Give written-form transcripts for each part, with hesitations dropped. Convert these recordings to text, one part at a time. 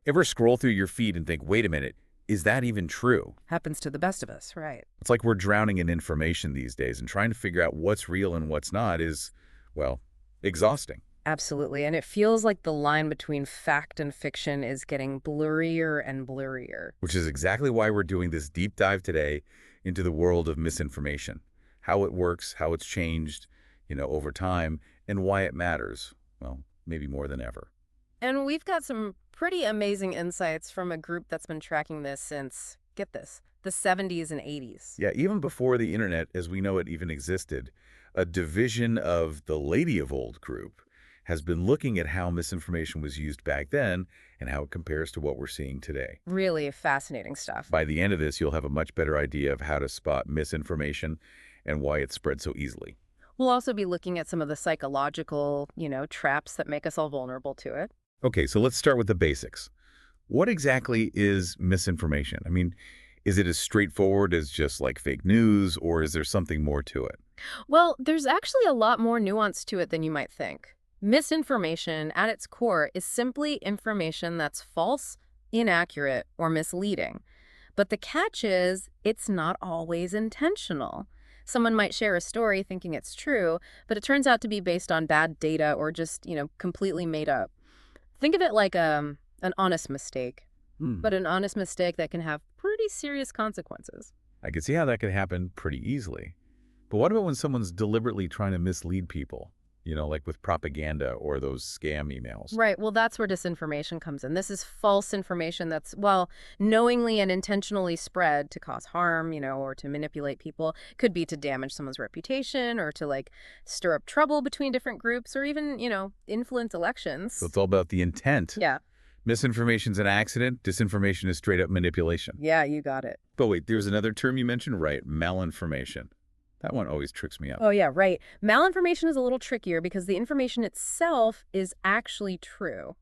Ever scroll through your feed and think, wait a minute, is that even true? Happens to the best of us, right? It's like we're drowning in information these days, and trying to figure out what's real and what's not is, well, exhausting. Absolutely. And it feels like the line between fact and fiction is getting blurrier and blurrier. Which is exactly why we're doing this deep dive today into the world of misinformation, how it works, how it's changed, over time, and why it matters, well, maybe more than ever. And we've got some pretty amazing insights from a group that's been tracking this since, get this, the 70s and 80s. Yeah, even before the internet as we know it even existed, a division of the Lady of Old group has been looking at how misinformation was used back then and how it compares to what we're seeing today. Really fascinating stuff. By the end of this, you'll have a much better idea of how to spot misinformation and why it spread so easily. We'll also be looking at some of the psychological, traps that make us all vulnerable to it. Okay, so let's start with the basics. What exactly is misinformation? I mean, is it as straightforward as just like fake news, or is there something more to it? Well, there's actually a lot more nuance to it than you might think. Misinformation, at its core, is simply information that's false, inaccurate, or misleading. But the catch is, it's not always intentional. Someone might share a story thinking it's true, but it turns out to be based on bad data or just, completely made up. Think of it like an honest mistake, but an honest mistake that can have pretty serious consequences. I can see how that could happen pretty easily. But what about when someone's deliberately trying to mislead people? Like with propaganda or those scam emails. Right. Well, that's where disinformation comes in. This is false information that's, knowingly and intentionally spread to cause harm, or to manipulate people. Could be to damage someone's reputation or to, stir up trouble between different groups or even, influence elections. So it's all about the intent. Yeah. Misinformation's an accident. Disinformation is straight up manipulation. Yeah, you got it. But wait, there's another term you mentioned, right? Malinformation. That one always tricks me up. Oh, yeah, right. Malinformation is a little trickier because the information itself is actually true,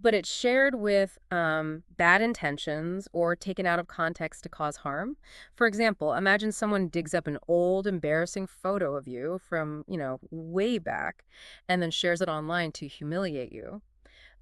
but it's shared with bad intentions or taken out of context to cause harm. For example, imagine someone digs up an old, embarrassing photo of you from, way back and then shares it online to humiliate you.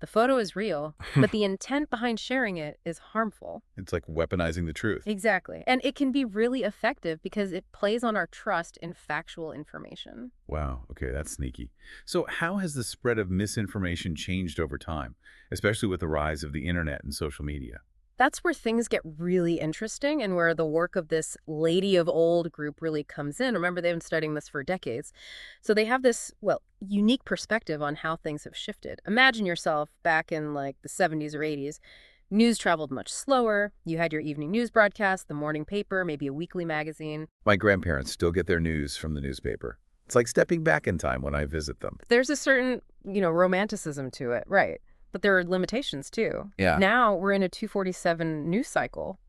The photo is real, but the intent behind sharing it is harmful. It's like weaponizing the truth. Exactly. And it can be really effective because it plays on our trust in factual information. Wow. Okay, that's sneaky. So how has the spread of misinformation changed over time, especially with the rise of the internet and social media? That's where things get really interesting and where the work of this Lady of Old group really comes in. Remember, they've been studying this for decades. So they have this, unique perspective on how things have shifted. Imagine yourself back in the 70s or 80s. News traveled much slower. You had your evening news broadcast, the morning paper, maybe a weekly magazine. My grandparents still get their news from the newspaper. It's like stepping back in time when I visit them. There's a certain, romanticism to it, right? But there are limitations, too. Yeah. Now we're in a 247 news cycle,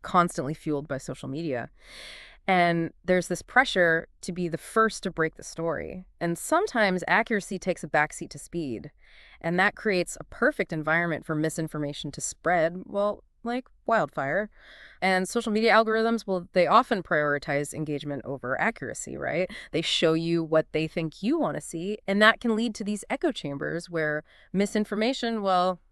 constantly fueled by social media. And there's this pressure to be the first to break the story. And sometimes accuracy takes a backseat to speed. And that creates a perfect environment for misinformation to spread, like wildfire. And social media algorithms, they often prioritize engagement over accuracy, right? They show you what they think you want to see, and that can lead to these echo chambers where misinformation,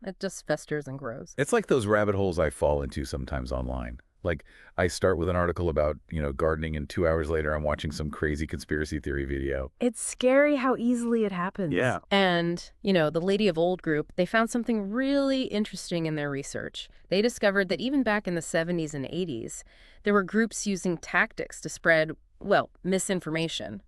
it just festers and grows. It's like those rabbit holes I fall into sometimes online. Like, I start with an article about, gardening, and 2 hours later I'm watching some crazy conspiracy theory video. It's scary how easily it happens. Yeah. And, the Lady of Old group, they found something really interesting in their research. They discovered that even back in the 70s and 80s, there were groups using tactics to spread, misinformation.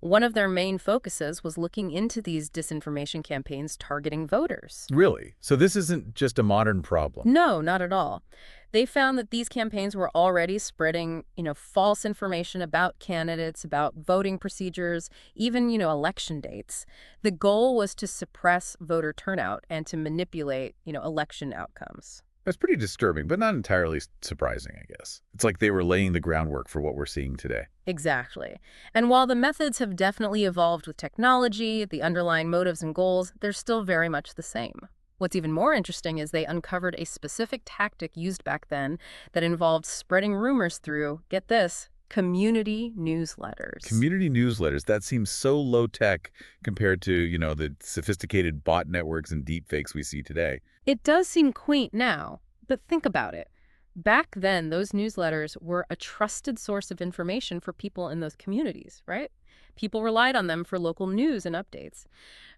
One of their main focuses was looking into these disinformation campaigns targeting voters. Really? So this isn't just a modern problem? No, not at all. They found that these campaigns were already spreading, false information about candidates, about voting procedures, even, election dates. The goal was to suppress voter turnout and to manipulate, election outcomes. That's pretty disturbing, but not entirely surprising, I guess. It's like they were laying the groundwork for what we're seeing today. Exactly. And while the methods have definitely evolved with technology, the underlying motives and goals, they're still very much the same. What's even more interesting is they uncovered a specific tactic used back then that involved spreading rumors through, get this, community newsletters. Community newsletters, that seems so low-tech compared to, the sophisticated bot networks and deepfakes we see today. It does seem quaint now, but think about it. Back then, those newsletters were a trusted source of information for people in those communities, right? People relied on them for local news and updates.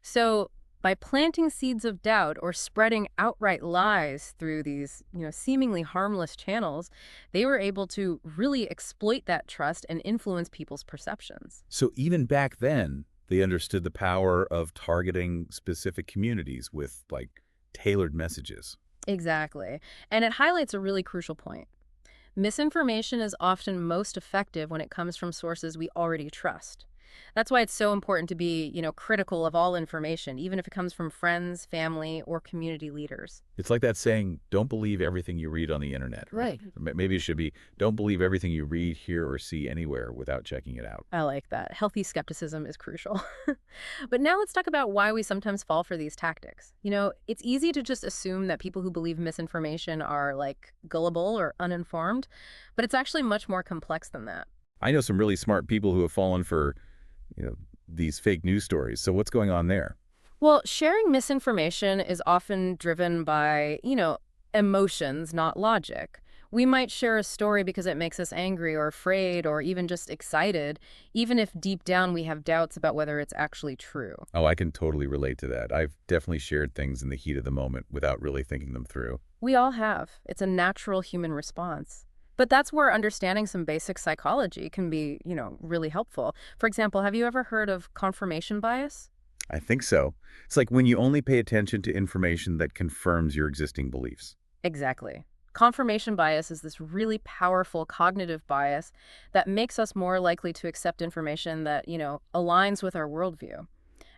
So, by planting seeds of doubt or spreading outright lies through these, seemingly harmless channels, they were able to really exploit that trust and influence people's perceptions. So even back then, they understood the power of targeting specific communities with, tailored messages. Exactly. And it highlights a really crucial point. Misinformation is often most effective when it comes from sources we already trust. That's why it's so important to be, critical of all information, even if it comes from friends, family, or community leaders. It's like that saying, don't believe everything you read on the internet. Right. Maybe it should be, don't believe everything you read, hear, or see anywhere without checking it out. I like that. Healthy skepticism is crucial. But now let's talk about why we sometimes fall for these tactics. It's easy to just assume that people who believe misinformation are gullible or uninformed, but it's actually much more complex than that. I know some really smart people who have fallen for these fake news stories. So what's going on there? Well, sharing misinformation is often driven by, emotions, not logic. We might share a story because it makes us angry or afraid or even just excited, even if deep down we have doubts about whether it's actually true. Oh, I can totally relate to that. I've definitely shared things in the heat of the moment without really thinking them through. We all have. It's a natural human response. But that's where understanding some basic psychology can be, really helpful. For example, have you ever heard of confirmation bias? I think so. It's like when you only pay attention to information that confirms your existing beliefs. Exactly. Confirmation bias is this really powerful cognitive bias that makes us more likely to accept information that, aligns with our worldview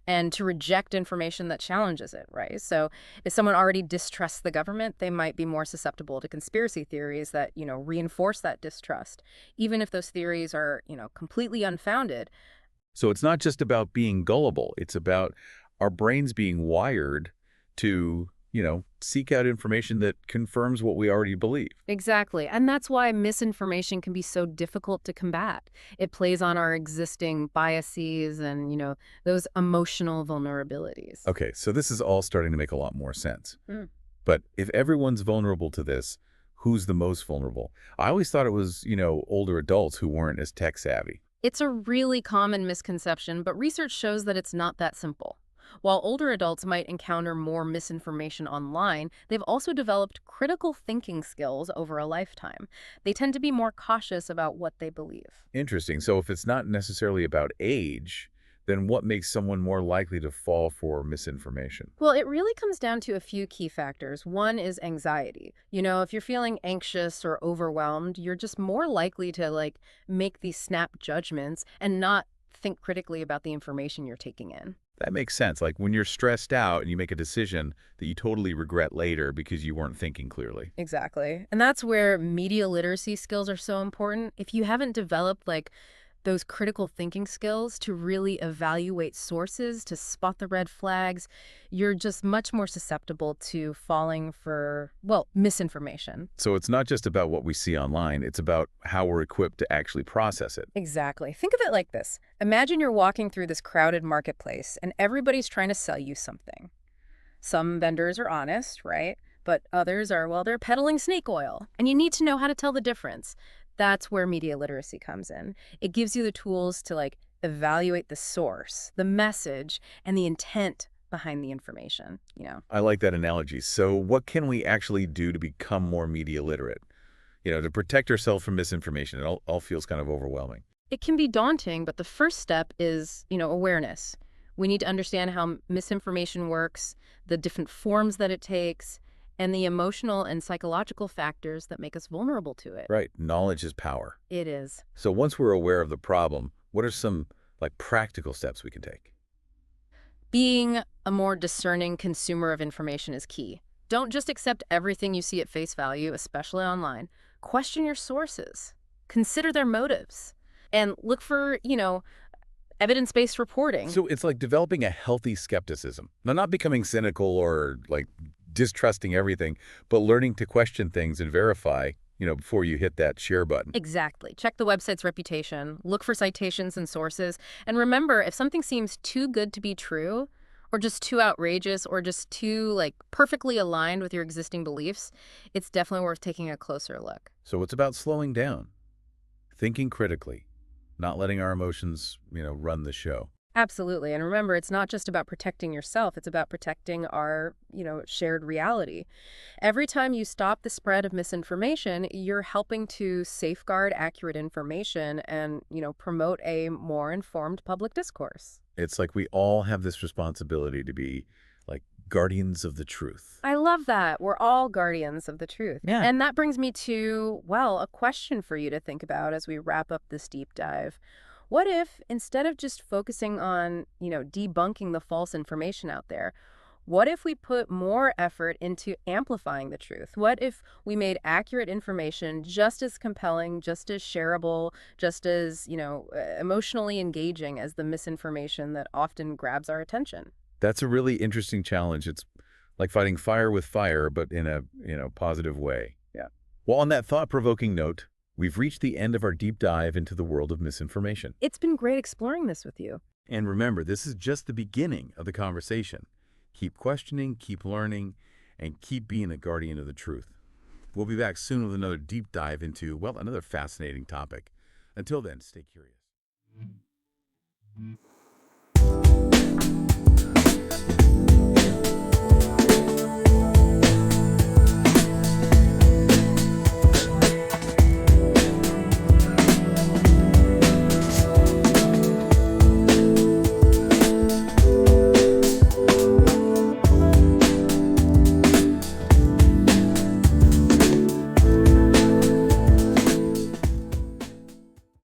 and to reject information that challenges it, right? So if someone already distrusts the government, they might be more susceptible to conspiracy theories that, reinforce that distrust, even if those theories are, completely unfounded. So it's not just about being gullible. It's about our brains being wired to, seek out information that confirms what we already believe. Exactly. And that's why misinformation can be so difficult to combat. It plays on our existing biases and, those emotional vulnerabilities. Okay, so this is all starting to make a lot more sense. Mm. But if everyone's vulnerable to this, who's the most vulnerable? I always thought it was, older adults who weren't as tech savvy. It's a really common misconception, but research shows that it's not that simple. While older adults might encounter more misinformation online, they've also developed critical thinking skills over a lifetime. They tend to be more cautious about what they believe. Interesting. So if it's not necessarily about age, then what makes someone more likely to fall for misinformation? Well, it really comes down to a few key factors. One is anxiety. If you're feeling anxious or overwhelmed, you're just more likely to make these snap judgments and not think critically about the information you're taking in. That makes sense. Like when you're stressed out and you make a decision that you totally regret later because you weren't thinking clearly. Exactly. And that's where media literacy skills are so important. If you haven't developed those critical thinking skills to really evaluate sources, to spot the red flags, you're just much more susceptible to falling for, misinformation. So it's not just about what we see online, it's about how we're equipped to actually process it. Exactly. Think of it like this. Imagine you're walking through this crowded marketplace and everybody's trying to sell you something. Some vendors are honest, right? But others are, they're peddling snake oil. And you need to know how to tell the difference. That's where media literacy comes in. It gives you the tools to evaluate the source, the message, and the intent behind the information. I like that analogy. So what can we actually do to become more media literate? To protect ourselves from misinformation. It all feels kind of overwhelming. It can be daunting, but the first step is, awareness. We need to understand how misinformation works, the different forms that it takes, and the emotional and psychological factors that make us vulnerable to it. Right. Knowledge is power. It is. So once we're aware of the problem, what are some practical steps we can take? Being a more discerning consumer of information is key. Don't just accept everything you see at face value, especially online. Question your sources. Consider their motives. And look for, evidence-based reporting. So it's like developing a healthy skepticism. Now, not becoming cynical or distrusting everything, but learning to question things and verify, before you hit that share button. Exactly. Check the website's reputation, look for citations and sources, and remember, if something seems too good to be true, or just too outrageous, or just too, like, perfectly aligned with your existing beliefs, it's definitely worth taking a closer look. So it's about slowing down, thinking critically, not letting our emotions, run the show. Absolutely. And remember, it's not just about protecting yourself, it's about protecting our, shared reality. Every time you stop the spread of misinformation, you're helping to safeguard accurate information and, promote a more informed public discourse. It's like we all have this responsibility to be like guardians of the truth. I love that. We're all guardians of the truth. Yeah. And that brings me to, well, a question for you to think about as we wrap up this deep dive. What if, instead of just focusing on, debunking the false information out there, what if we put more effort into amplifying the truth? What if we made accurate information just as compelling, just as shareable, just as, emotionally engaging as the misinformation that often grabs our attention? That's a really interesting challenge. It's like fighting fire with fire, but in a, positive way. Yeah. Well, on that thought-provoking note, we've reached the end of our deep dive into the world of misinformation. It's been great exploring this with you. And remember, this is just the beginning of the conversation. Keep questioning, keep learning, and keep being a guardian of the truth. We'll be back soon with another deep dive into, well, another fascinating topic. Until then, stay curious.